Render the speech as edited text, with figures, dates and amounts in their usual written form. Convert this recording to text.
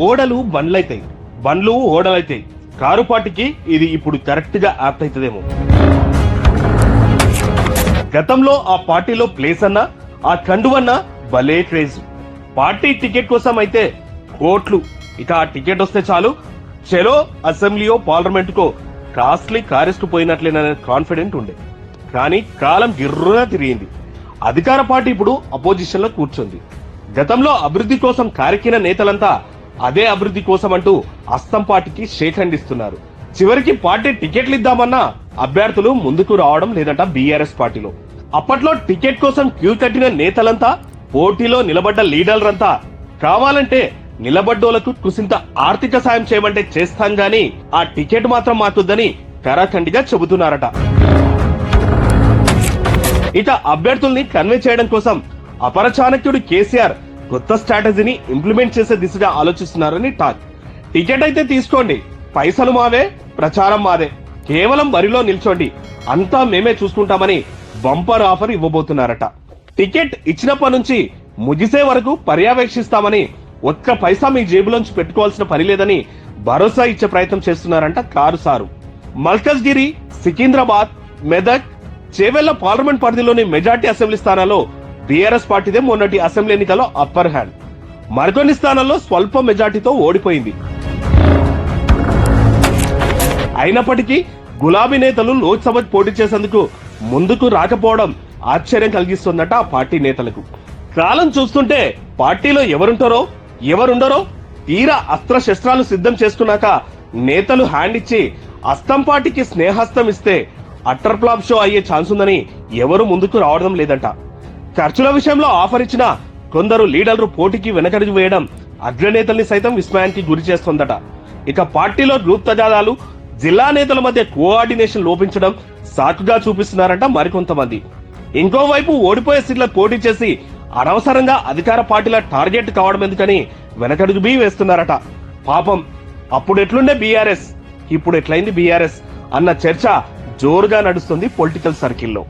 ఓడలు బండ్లైతాయి, బండ్లు ఓడలైతాయి. కారు పార్టీకి ఇది ఇప్పుడు కరెక్ట్ గా యాప్ట్ అవుతుందేమో. గతంలో ఆ పార్టీలో ప్లేస్ అన్నా, ఆ కండువన్నా భలే క్రేజ్. పార్టీ టికెట్ కోసం అయితే కోట్లు. ఇక ఆ టికెట్ వస్తే చాలు, చలో అసెంబ్లీయో పార్లమెంట్ కో కాస్ట్లీ కారెస్ట్ పోయినట్లేననే కాన్ఫిడెంట్ ఉండే. కానీ కాలం గిర్రున తిరిగింది. అధికార పార్టీ ఇప్పుడు అపోజిషన్ లో కూర్చుంది. గతంలో అభివృద్ధి కోసం కారెక్కిన నేతలంతా అదే అభివృద్ధి కోసం అంటూ అస్తం పార్టీకి షేక్ హ్యాండ్ ఇస్తున్నారు. చివరికి పార్టీ టికెట్లు ఇద్దామన్నా అభ్యర్థులు ముందుకు రావడం లేదంట బీఆర్ఎస్ పార్టీలో. అప్పట్లో టికెట్ కోసం క్యూ కట్టిన నేతలంతా, పోటీలో నిలబడ్డ లీడర్లంతా కావాలంటే నిలబడ్డోళ్లకు కుసింత ఆర్థిక సాయం చేయమంటే చేస్తాం గాని ఆ టికెట్ మాత్రం మాకొద్దని కరాఖండిగా చెబుతున్నారట. ఇక అభ్యర్థుల్ని కన్వే చేయడం కోసం అపరచాణక్యుడు కేసీఆర్ కొత్త స్ట్రాటజీని ఇంప్లిమెంట్ చేసే దిశగా ఆలోచిస్తున్నారని టాక్. టికెట్ అయితే తీసుకోండి, పైసలు మావే, ప్రచారం మాదే, కేవలం బరిలో నిల్చోండి, అంతా మేమే చూసుకుంటామని బంపర్ ఆఫర్ ఇవ్వబోతున్నారట. టికెట్ ఇచ్చినప్పటి నుంచి ముగిసే వరకు పర్యవేక్షిస్తామని, ఒక్క పైసా మీ జేబులోంచి పెట్టుకోవాల్సిన పని లేదని భరోసా ఇచ్చే ప్రయత్నం చేస్తున్నారంట car sir. Malkajgiri, Secunderabad, Medak, Chevella parliament పరిధిలోని మెజార్టీ అసెంబ్లీ స్థానాల్లో బీఆర్ఎస్ పార్టీదే మొన్నటి అసెంబ్లీ ఎన్నికల్లో అప్పర్ హ్యాండ్. మరికొన్ని స్థానాల్లో స్వల్ప మెజార్టీతో ఓడిపోయింది. అయినప్పటికీ గులాబీ నేతలు లోక్సభకు పోటీ చేసేందుకు ముందుకు రాకపోవడం ఆశ్చర్యం కలిగిస్తుందట ఆ పార్టీ నేతలకు. కాలం చూస్తుంటే పార్టీలో ఎవరుంటారో ఎవరుండరో తీరా అస్త్ర శస్త్రాలు సిద్ధం చేసుకున్నాక నేతలు హ్యాండ్ ఇచ్చి అస్తం పార్టీకి స్నేహస్తం ఇస్తే అట్టర్ ఫ్లాప్ షో అయ్యే ఛాన్స్ ఉందని ఎవరు ముందుకు రావడం లేదంట. ఖర్చుల విషయంలో ఆఫర్ ఇచ్చిన కొందరు లీడర్లు పోటీకి వెనకడుగు వేయడం అగ్రనేతల్ని సైతం విస్మయానికి గురి చేస్తోందట. ఇక పార్టీలో గ్రూప్ తగాదాలు, జిల్లా నేతల మధ్య కోఆర్డినేషన్ లోపించడం సాకుగా చూపిస్తున్నారంట మరికొంతమంది. ఇంకోవైపు ఓడిపోయే సీట్లకు పోటీ చేసి అనవసరంగా అధికార పార్టీల టార్గెట్ కావడం ఎందుకని వెనకడుగు వేస్తున్నారట. పాపం అప్పుడు ఎట్లుండే బీఆర్ఎస్, ఇప్పుడు ఎట్లయింది బీఆర్ఎస్ అన్న చర్చ జోరుగా నడుస్తుంది పొలిటికల్ సర్కిల్లో.